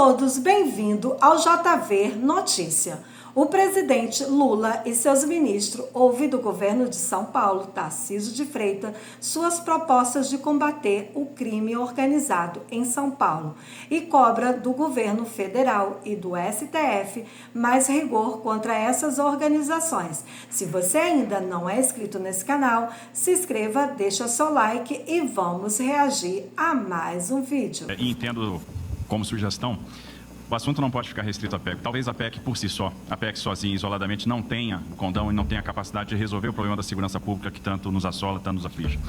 todos bem-vindos ao JV Notícia. O presidente Lula e seus ministros ouvem do governo de São Paulo, Tarcísio de Freitas, suas propostas de combater o crime organizado em São Paulo e cobra do governo federal e do STF mais rigor contra essas organizações. Se você ainda não é inscrito nesse canal, se inscreva, deixa seu like e vamos reagir a mais um vídeo. E entendo como sugestão, o assunto não pode ficar restrito à PEC. Talvez a PEC por si só, a PEC sozinha, isoladamente, não tenha o condão e não tenha a capacidade de resolver o problema da segurança pública que tanto nos assola, tanto nos aflige.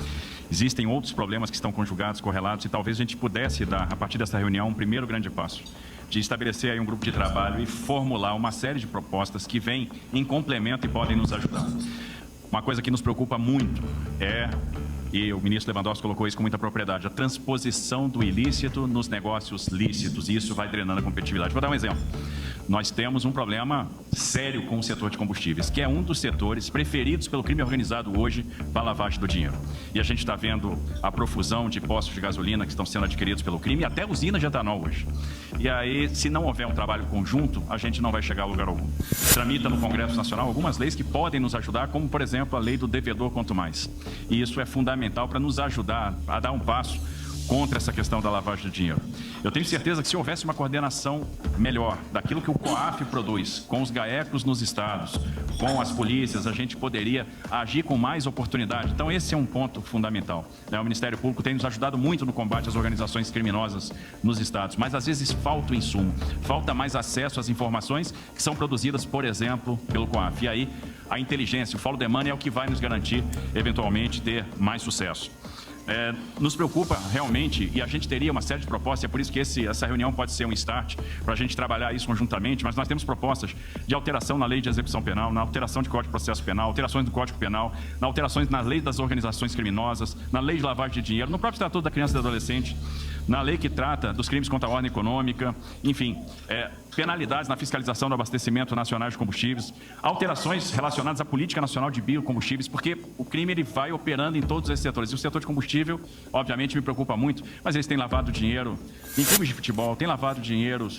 Existem outros problemas que estão conjugados, correlatos, e talvez a gente pudesse dar, a partir dessa reunião, um primeiro grande passo de estabelecer aí um grupo de trabalho e formular uma série de propostas que vêm em complemento e podem nos ajudar. Uma coisa que nos preocupa muito e o ministro Lewandowski colocou isso com muita propriedade, a transposição do ilícito nos negócios lícitos, e isso vai drenando a competitividade. Vou dar um exemplo. Nós temos um problema sério com o setor de combustíveis, que é um dos setores preferidos pelo crime organizado hoje para a lavagem do dinheiro. E a gente está vendo a profusão de postos de gasolina que estão sendo adquiridos pelo crime, e até usinas de etanol hoje. E aí, se não houver um trabalho conjunto, a gente não vai chegar a lugar algum. Tramita no Congresso Nacional algumas leis que podem nos ajudar, como, por exemplo, a lei do devedor quanto mais. E isso é fundamental para nos ajudar a dar um passo contra essa questão da lavagem de dinheiro. Eu tenho certeza que se houvesse uma coordenação melhor daquilo que o COAF produz, com os GAECos nos estados, com as polícias, a gente poderia agir com mais oportunidade. Então esse é um ponto fundamental. O Ministério Público tem nos ajudado muito no combate às organizações criminosas nos estados, mas às vezes falta o insumo, falta mais acesso às informações que são produzidas, por exemplo, pelo COAF. E aí a inteligência, o follow the money é o que vai nos garantir, eventualmente, ter mais sucesso. Nos preocupa realmente, e a gente teria uma série de propostas, é por isso que essa reunião pode ser um start para a gente trabalhar isso conjuntamente, mas nós temos propostas de alteração na lei de execução penal, na alteração de Código de Processo Penal, alterações do Código Penal, na alterações na lei das organizações criminosas, na lei de lavagem de dinheiro, no próprio Estatuto da Criança e do Adolescente, na lei que trata dos crimes contra a ordem econômica, enfim, penalidades na fiscalização do abastecimento nacional de combustíveis, alterações relacionadas à política nacional de biocombustíveis, porque o crime ele vai operando em todos esses setores. E o setor de combustível, obviamente, me preocupa muito, mas eles têm lavado dinheiro em clubes de futebol, têm lavado dinheiro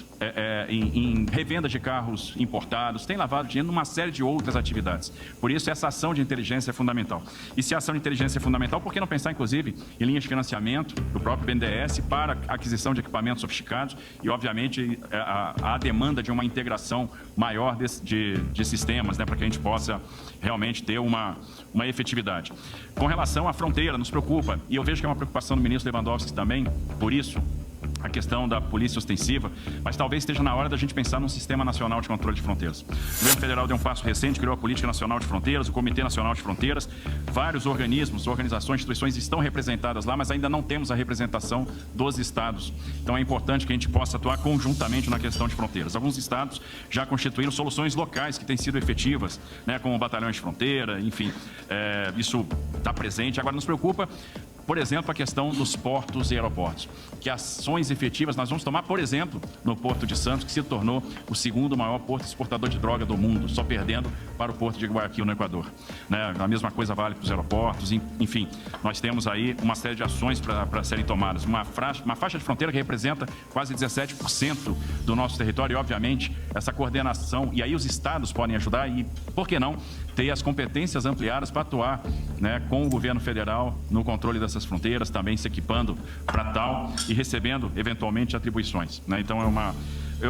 em revendas de carros importados, têm lavado dinheiro numa série de outras atividades. Por isso, essa ação de inteligência é fundamental. E se a ação de inteligência é fundamental, por que não pensar, inclusive, em linhas de financiamento do próprio BNDES para aquisição de equipamentos sofisticados e, obviamente, a demanda de uma integração maior de sistemas, para que a gente possa realmente ter uma efetividade. Com relação à fronteira, nos preocupa, e eu vejo que é uma preocupação do ministro Lewandowski também, por isso, a questão da polícia ostensiva, mas talvez esteja na hora da gente pensar num sistema nacional de controle de fronteiras. O governo federal deu um passo recente, criou a Política Nacional de Fronteiras, o Comitê Nacional de Fronteiras, vários organismos, organizações, instituições estão representadas lá, mas ainda não temos a representação dos estados. Então é importante que a gente possa atuar conjuntamente na questão de fronteiras. Alguns estados já constituíram soluções locais que têm sido efetivas, como batalhões de fronteira, enfim, isso está presente. Agora nos preocupa, por exemplo, a questão dos portos e aeroportos. Que ações efetivas nós vamos tomar, por exemplo, no Porto de Santos, que se tornou o segundo maior porto exportador de droga do mundo, só perdendo para o Porto de Guayaquil, no Equador. A mesma coisa vale para os aeroportos, enfim, nós temos aí uma série de ações para serem tomadas. Uma faixa de fronteira que representa quase 17% do nosso território e, obviamente, essa coordenação, e aí os estados podem ajudar e, por que não, ter as competências ampliadas para atuar com o governo federal no controle dessas fronteiras, também se equipando para tal e recebendo, eventualmente, atribuições. Então,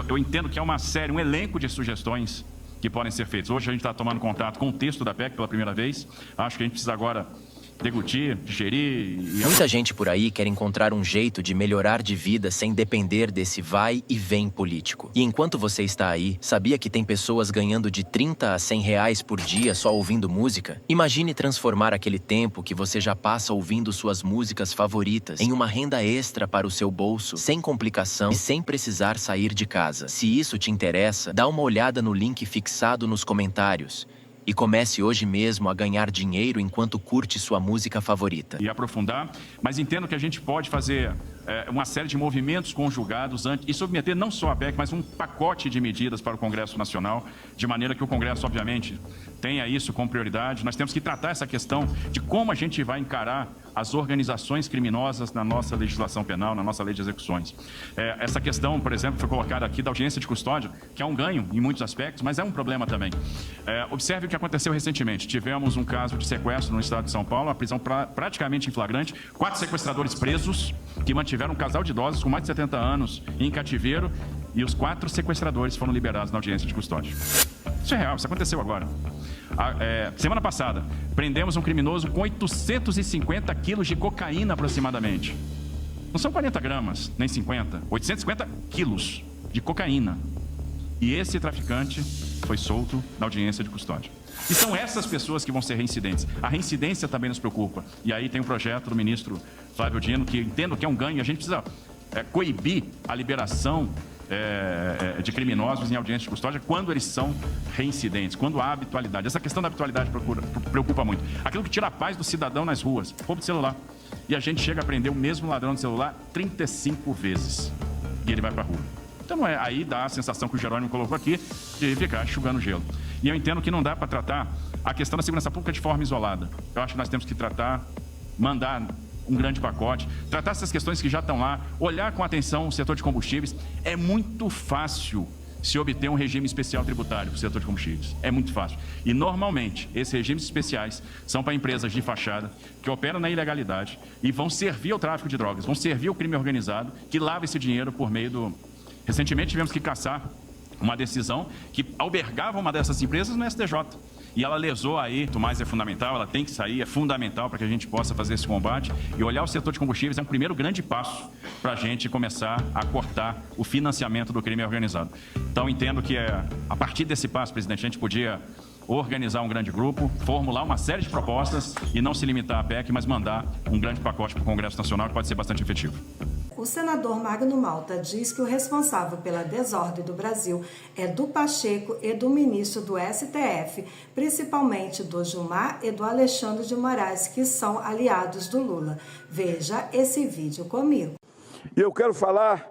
eu entendo que é uma série, um elenco de sugestões que podem ser feitas. Hoje a gente está tomando contato com o texto da PEC pela primeira vez. Acho que a gente precisa agora deglutir, digerir. Muita gente por aí quer encontrar um jeito de melhorar de vida sem depender desse vai e vem político. E enquanto você está aí, sabia que tem pessoas ganhando de 30 a 100 reais por dia só ouvindo música? Imagine transformar aquele tempo que você já passa ouvindo suas músicas favoritas em uma renda extra para o seu bolso, sem complicação e sem precisar sair de casa. Se isso te interessa, dá uma olhada no link fixado nos comentários. E comece hoje mesmo a ganhar dinheiro enquanto curte sua música favorita. E aprofundar, mas entendo que a gente pode fazer uma série de movimentos conjugados e submeter não só a PEC, mas um pacote de medidas para o Congresso Nacional, de maneira que o Congresso, obviamente, tenha isso como prioridade. Nós temos que tratar essa questão de como a gente vai encarar as organizações criminosas na nossa legislação penal, na nossa lei de execuções. Essa questão, por exemplo, foi colocada aqui da audiência de custódia, que é um ganho em muitos aspectos, mas é um problema também. Observe o que aconteceu recentemente. Tivemos um caso de sequestro no estado de São Paulo, uma prisão praticamente em flagrante, 4 sequestradores presos que mantiveram um casal de idosos com mais de 70 anos em cativeiro, e os 4 sequestradores foram liberados na audiência de custódia. Isso é real, isso aconteceu agora. Semana passada, prendemos um criminoso com 850 quilos de cocaína aproximadamente. Não são 40 gramas, nem 50, 850 quilos de cocaína. E esse traficante foi solto na audiência de custódia. E são essas pessoas que vão ser reincidentes. A reincidência também nos preocupa. E aí tem um projeto do ministro Flávio Dino, que entendo que é um ganho. A gente precisa coibir a liberação de criminosos em audiência de custódia quando eles são reincidentes, quando há habitualidade. Essa questão da habitualidade preocupa muito. Aquilo que tira a paz do cidadão nas ruas, roubo de celular. E a gente chega a prender o mesmo ladrão de celular 35 vezes. E ele vai para a rua. Então aí dá a sensação que o Jerônimo colocou aqui de ficar enxugando gelo. E eu entendo que não dá para tratar a questão da segurança pública de forma isolada. Eu acho que nós temos que tratar, mandar um grande pacote, tratar essas questões que já estão lá, olhar com atenção o setor de combustíveis. É muito fácil se obter um regime especial tributário para o setor de combustíveis. É muito fácil. E, normalmente, esses regimes especiais são para empresas de fachada que operam na ilegalidade e vão servir ao tráfico de drogas, vão servir ao crime organizado, que lava esse dinheiro por meio do... Recentemente, tivemos que caçar uma decisão que albergava uma dessas empresas no STJ. E ela lesou aí, o mais é fundamental, ela tem que sair, é fundamental para que a gente possa fazer esse combate. E olhar o setor de combustíveis é um primeiro grande passo para a gente começar a cortar o financiamento do crime organizado. Então, entendo que a partir desse passo, presidente, a gente podia organizar um grande grupo, formular uma série de propostas e não se limitar à PEC, mas mandar um grande pacote para o Congresso Nacional que pode ser bastante efetivo. O senador Magno Malta diz que o responsável pela desordem do Brasil é do Pacheco e do ministro do STF, principalmente do Gilmar e do Alexandre de Moraes, que são aliados do Lula. Veja esse vídeo comigo. Eu quero falar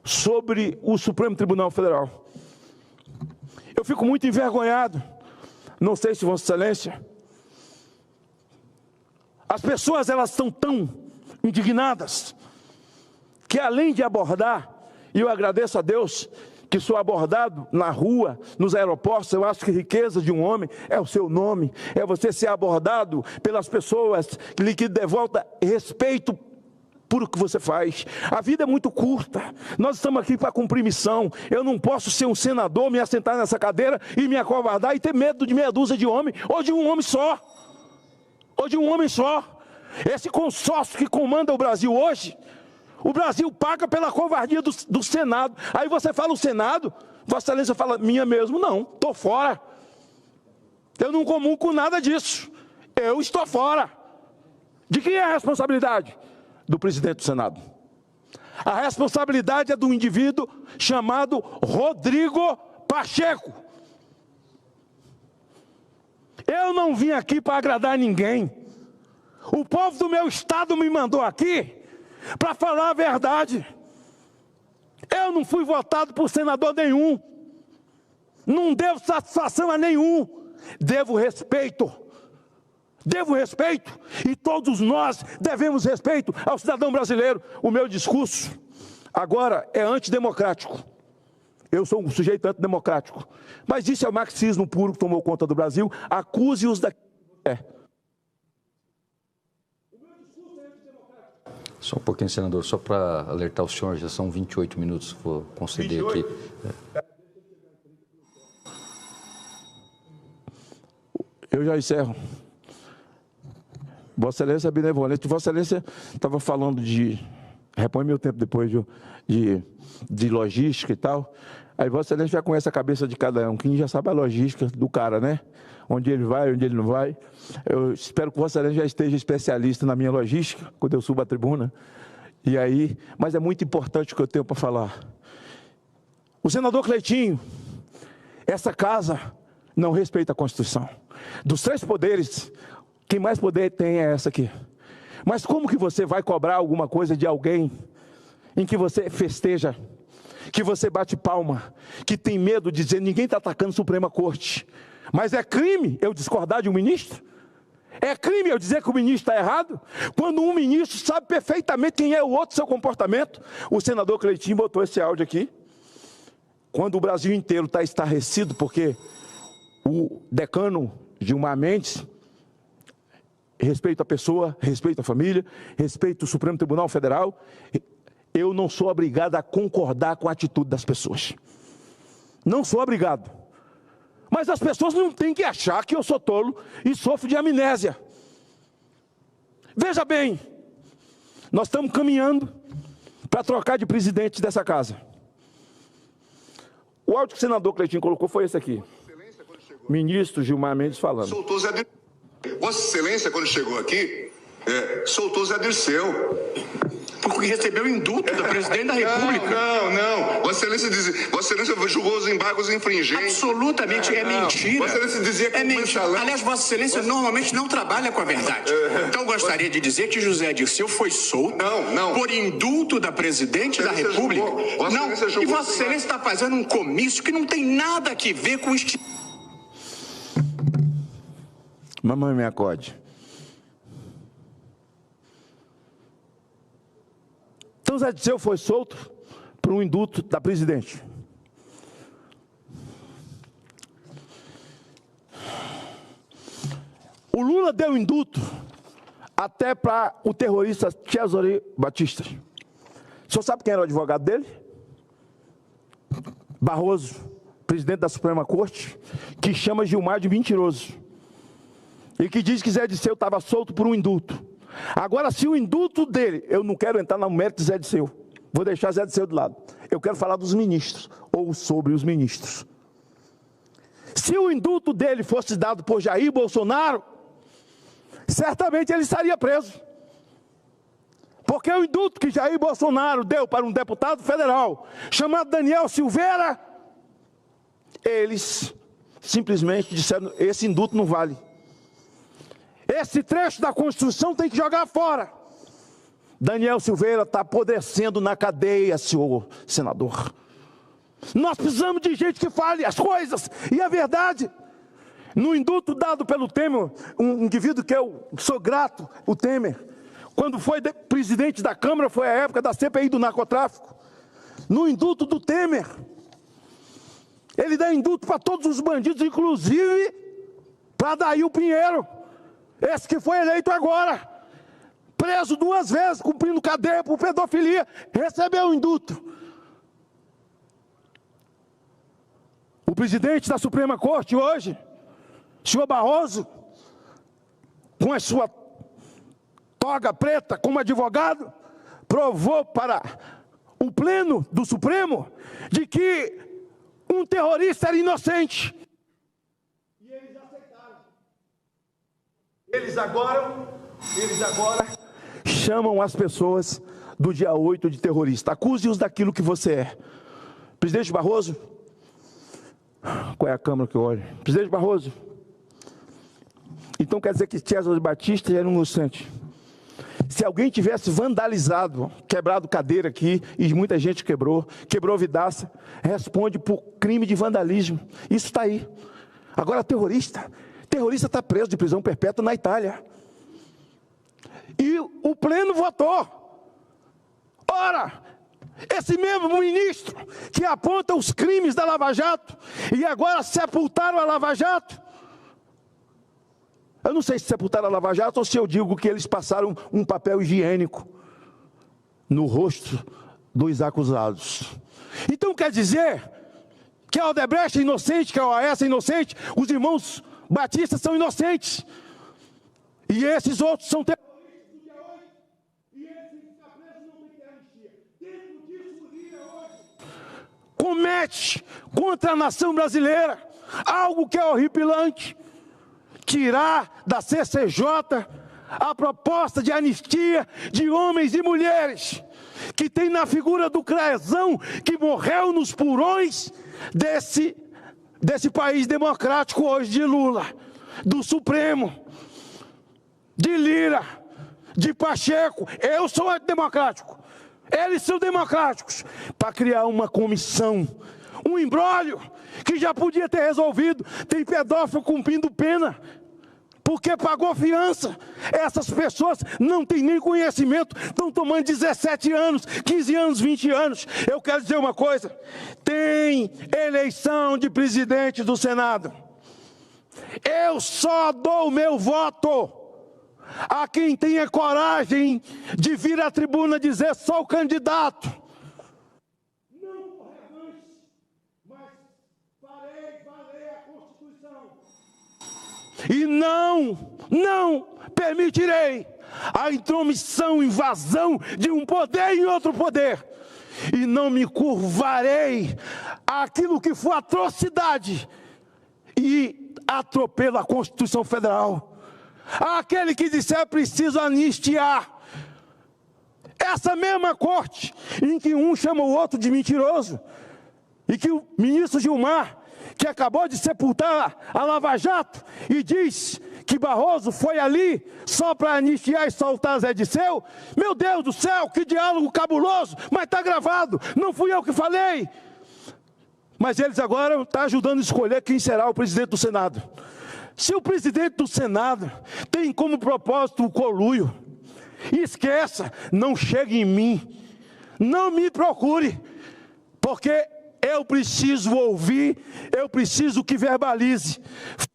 sobre o Supremo Tribunal Federal. Eu fico muito envergonhado, não sei se Vossa Excelência, as pessoas elas estão tão indignadas, que além de abordar, e eu agradeço a Deus que sou abordado na rua, nos aeroportos, eu acho que riqueza de um homem é o seu nome, é você ser abordado pelas pessoas que lhe devolvem respeito por o que você faz. A vida é muito curta, nós estamos aqui para cumprir missão. Eu não posso ser um senador, me assentar nessa cadeira e me acovardar e ter medo de meia dúzia de homem, ou de um homem só, ou de um homem só. Esse consórcio que comanda o Brasil hoje, o Brasil paga pela covardia do Senado. Aí você fala o Senado, Vossa Excelência fala, minha mesmo, não, estou fora. Eu não comungo com nada disso. Eu estou fora. De quem é a responsabilidade? Do presidente do Senado. A responsabilidade é do indivíduo chamado Rodrigo Pacheco. Eu não vim aqui para agradar ninguém. O povo do meu estado me mandou aqui para falar a verdade. Eu não fui votado por senador nenhum. Não devo satisfação a nenhum. Devo respeito. Devo respeito. E todos nós devemos respeito ao cidadão brasileiro. O meu discurso agora é antidemocrático. Eu sou um sujeito antidemocrático. Mas isso é o marxismo puro que tomou conta do Brasil. Acuse-os da... Só um pouquinho, senador, só para alertar o senhor, já são 28 minutos, vou conceder 28? Aqui. Eu já encerro. Vossa Excelência é benevolente. Vossa Excelência estava falando de... Repõe meu tempo depois de logística e tal. Aí Vossa Excelência já conhece a cabeça de cada um. Quem já sabe a logística do cara, né? Onde ele vai, onde ele não vai. Eu espero que Vossa Excelência já esteja especialista na minha logística, quando eu subo a tribuna. E aí, mas é muito importante o que eu tenho para falar. O senador Cleitinho, essa casa não respeita a Constituição. Dos 3 poderes, quem mais poder tem é essa aqui. Mas como que você vai cobrar alguma coisa de alguém em que você festeja, que você bate palma, que tem medo de dizer, ninguém está atacando a Suprema Corte, mas é crime eu discordar de um ministro? É crime eu dizer que o ministro está errado? Quando um ministro sabe perfeitamente quem é o outro, seu comportamento. O senador Cleitinho botou esse áudio aqui. Quando o Brasil inteiro está estarrecido, porque o decano Gilmar Mendes, respeito a pessoa, respeito a família, respeito o Supremo Tribunal Federal, eu não sou obrigado a concordar com a atitude das pessoas. Não sou obrigado. Mas as pessoas não têm que achar que eu sou tolo e sofro de amnésia. Veja bem, nós estamos caminhando para trocar de presidente dessa casa. O áudio que o senador Cleitinho colocou foi esse aqui. Ministro Gilmar Mendes falando. Soltou Zé Dirceu. Vossa Excelência, quando chegou aqui, soltou Zé Dirceu. Porque recebeu o indulto da presidente da República. Não. Vossa Excelência julgou os embargos infringentes. Absolutamente, é mentira. Vossa Excelência dizia que é mentira. Aliás, Vossa Excelência normalmente não trabalha com a verdade. Então, gostaria de dizer que José Dirceu foi solto por indulto da presidente da República. E Vossa Excelência está fazendo um comício que não tem nada a ver com o Mamãe me acode. Então Zé Dirceu foi solto por um indulto da presidente. O Lula deu indulto até para o terrorista Cesare Batista. O senhor sabe quem era o advogado dele? Barroso, presidente da Suprema Corte, que chama Gilmar de mentiroso. E que diz que Zé Dirceu estava solto por um indulto. Agora, se o indulto dele, eu não quero entrar no mérito de Zé Dirceu, vou deixar Zé Dirceu de lado. Eu quero falar dos ministros, ou sobre os ministros. Se o indulto dele fosse dado por Jair Bolsonaro, certamente ele estaria preso. Porque o indulto que Jair Bolsonaro deu para um deputado federal, chamado Daniel Silveira, eles simplesmente disseram, esse indulto não vale. Esse trecho da Constituição tem que jogar fora. Daniel Silveira está apodrecendo na cadeia, senhor senador. Nós precisamos de gente que fale as coisas e a verdade. No indulto dado pelo Temer, um indivíduo que eu sou grato, o Temer, quando foi presidente da Câmara, foi a época da CPI do narcotráfico. No indulto do Temer, ele dá indulto para todos os bandidos, inclusive para Adair Pinheiro, esse que foi eleito agora, preso 2 vezes, cumprindo cadeia por pedofilia, recebeu o indulto. O presidente da Suprema Corte hoje, senhor Barroso, com a sua toga preta como advogado, provou para o pleno do Supremo de que um terrorista era inocente. E eles aceitaram. Eles agora chamam as pessoas do dia 8 de terrorista. Acuse-os daquilo que você é. Presidente Barroso, qual é a câmera que eu olho? Presidente Barroso, então quer dizer que Cesare Batista era um inocente. Se alguém tivesse vandalizado, quebrado cadeira aqui, e muita gente quebrou vidraça, responde por crime de vandalismo. Isso está aí. Agora, terrorista está preso de prisão perpétua na Itália. E o pleno votou. Ora, esse mesmo ministro que aponta os crimes da Lava Jato, e agora sepultaram a Lava Jato, eu não sei se sepultaram a Lava Jato ou se eu digo que eles passaram um papel higiênico no rosto dos acusados. Então quer dizer que a Odebrecht é inocente, que a OAS é inocente, os irmãos batistas são inocentes. E esses outros são terroristas do dia 8. E esses que estão presos não têm que anistia. Dentro disso, o dia hoje comete contra a nação brasileira algo que é horripilante. Tirar da CCJ a proposta de anistia de homens e mulheres, que tem na figura do Crezão, que morreu nos purões desse país democrático hoje, de Lula, do Supremo, de Lira, de Pacheco. Eu sou antidemocrático, eles são democráticos, para criar uma comissão, um imbróglio que já podia ter resolvido. Tem pedófilo cumprindo pena porque pagou fiança. Essas pessoas não têm nem conhecimento, estão tomando 17 anos, 15 anos, 20 anos. Eu quero dizer uma coisa, tem eleição de presidente do Senado. Eu só dou o meu voto a quem tenha coragem de vir à tribuna dizer: sou candidato. Não por revanche, mas farei valer a Constituição. E não permitirei a intromissão, invasão de um poder em outro poder. E não me curvarei àquilo que for atrocidade e atropelo à Constituição Federal. Aquele que disser preciso anistiar. Essa mesma corte em que um chama o outro de mentiroso e que o ministro Gilmar, que acabou de sepultar a Lava Jato e diz que Barroso foi ali só para anistiar e soltar Zé Disseu. Meu Deus do céu, que diálogo cabuloso, mas está gravado, não fui eu que falei. Mas eles agora estão ajudando a escolher quem será o presidente do Senado. Se o presidente do Senado tem como propósito o conluio, esqueça, não chegue em mim, não me procure, porque eu preciso ouvir, eu preciso que verbalize.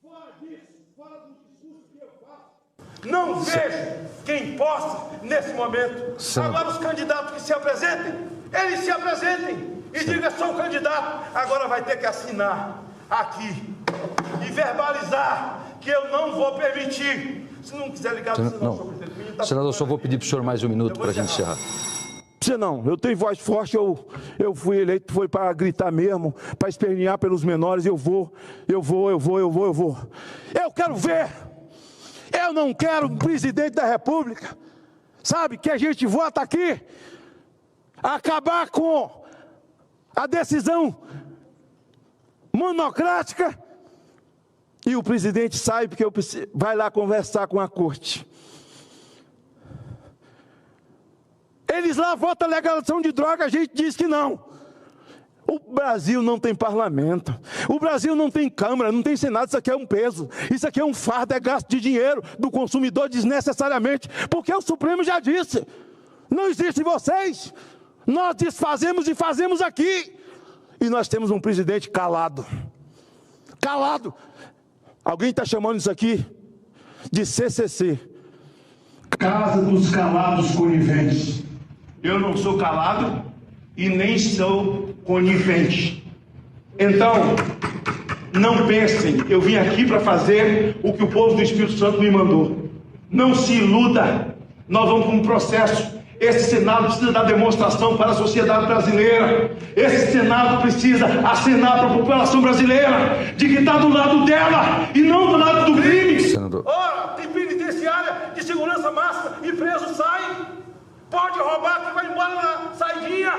Fora disso, fora do discurso que eu faço, não vejo quem possa, nesse momento. Agora os candidatos que se apresentem, eles se apresentem e digam: sou candidato. Agora vai ter que assinar aqui e verbalizar que eu não vou permitir. Se não quiser ligar do senador, senador, só vou pedir para o senhor mais um minuto para a gente encerrar. Você não, eu tenho voz forte, eu fui eleito, foi para gritar mesmo, para espernear pelos menores. Eu vou. Eu quero ver. Eu não quero um presidente da República, sabe, que a gente vota aqui, acabar com a decisão monocrática e o presidente sai porque vai lá conversar com a corte. Eles lá votam a legalização de droga, a gente diz que não. O Brasil não tem parlamento, o Brasil não tem Câmara, não tem Senado. Isso aqui é um peso, isso aqui é um fardo, é gasto de dinheiro do consumidor desnecessariamente, porque o Supremo já disse: não existe vocês, nós desfazemos e fazemos aqui. E nós temos um presidente calado. Calado. Alguém está chamando isso aqui de CCC. Casa dos Calados Coniventes. Eu não sou calado e nem sou conivente. Então, não pensem, eu vim aqui para fazer o que o povo do Espírito Santo me mandou. Não se iluda, nós vamos para um processo. Esse Senado precisa dar demonstração para a sociedade brasileira. Esse Senado precisa acenar para a população brasileira de que está do lado dela e não do lado do crime. Ora, tem penitenciária de segurança máxima e preso sai. Pode roubar que vai embora na saidinha.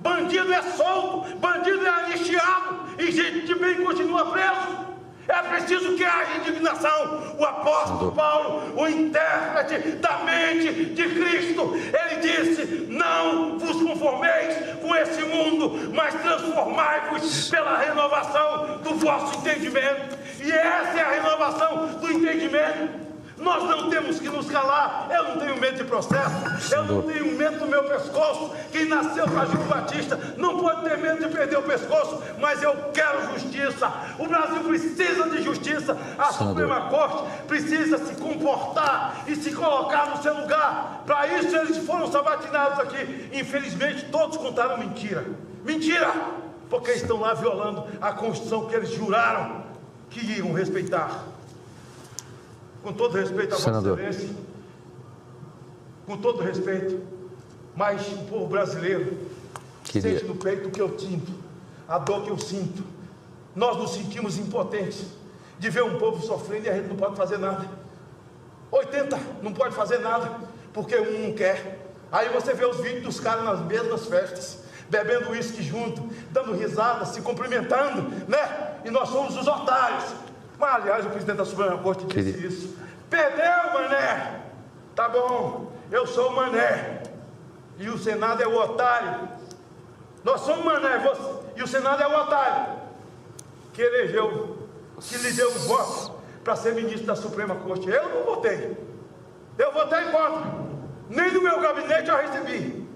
Bandido é solto, bandido é anistiado e gente de bem continua preso. É preciso que haja indignação. O apóstolo Paulo, o intérprete da mente de Cristo, ele disse: não vos conformeis com esse mundo, mas transformai-vos pela renovação do vosso entendimento. E essa é a renovação do entendimento. Nós não temos que nos calar. Eu não tenho medo de processo, eu não tenho medo do meu pescoço. Quem nasceu para João Batista não pode ter medo de perder o pescoço, mas eu quero justiça. O Brasil precisa de justiça. A Suprema Corte precisa se comportar e se colocar no seu lugar. Para isso eles foram sabatinados aqui. Infelizmente todos contaram mentira. Mentira! Porque estão lá violando a Constituição que eles juraram que iam respeitar. Com todo respeito a Vossa Excelência, com todo respeito, mas o povo brasileiro sente no peito o que eu sinto, a dor que eu sinto. Nós nos sentimos impotentes de ver um povo sofrendo e a gente não pode fazer nada. 80 não pode fazer nada, porque um não quer. Aí você vê os vídeos dos caras nas mesmas festas, bebendo uísque junto, dando risada, se cumprimentando, né? E nós somos os otários. Mas, aliás, o presidente da Suprema Corte disse isso. Perdeu, mané. Tá bom, eu sou o mané. E o Senado é o otário. Nós somos mané, e o Senado é o otário. Que elegeu, que lhe deu o voto para ser ministro da Suprema Corte. Eu não votei. Eu votei contra. Nem no meu gabinete eu recebi.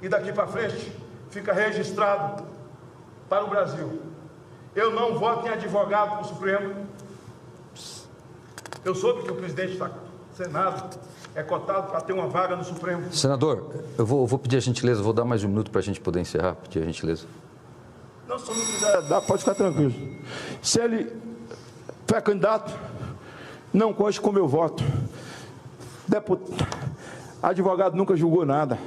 E daqui para frente fica registrado para o Brasil. Eu não voto em advogado para o Supremo. Eu soube que o presidente do Senado é cotado para ter uma vaga no Supremo. Senador, eu vou pedir a gentileza, vou dar mais um minuto para a gente poder encerrar, pedir a gentileza. Não, se não quiser dar, pode ficar tranquilo. Se ele for candidato, não conte com meu voto. Advogado nunca julgou nada.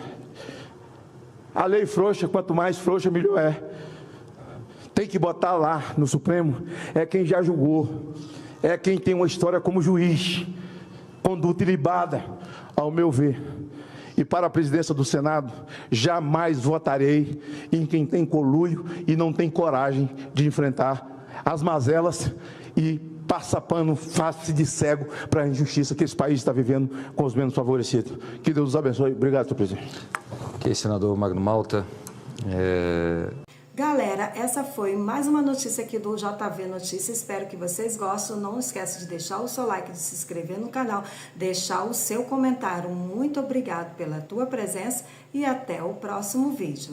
A lei frouxa, quanto mais frouxa, melhor é. Tem que botar lá no Supremo, é quem já julgou, é quem tem uma história como juiz, conduta ilibada, ao meu ver. E para a presidência do Senado, jamais votarei em quem tem conluio e não tem coragem de enfrentar as mazelas e passa pano, face de cego para a injustiça que esse país está vivendo com os menos favorecidos. Que Deus os abençoe. Obrigado, senhor presidente. Ok, senador Magno Malta. Galera, essa foi mais uma notícia aqui do JV Notícias. Espero que vocês gostem. Não esqueça de deixar o seu like, de se inscrever no canal, deixar o seu comentário. Muito obrigado pela tua presença e até o próximo vídeo.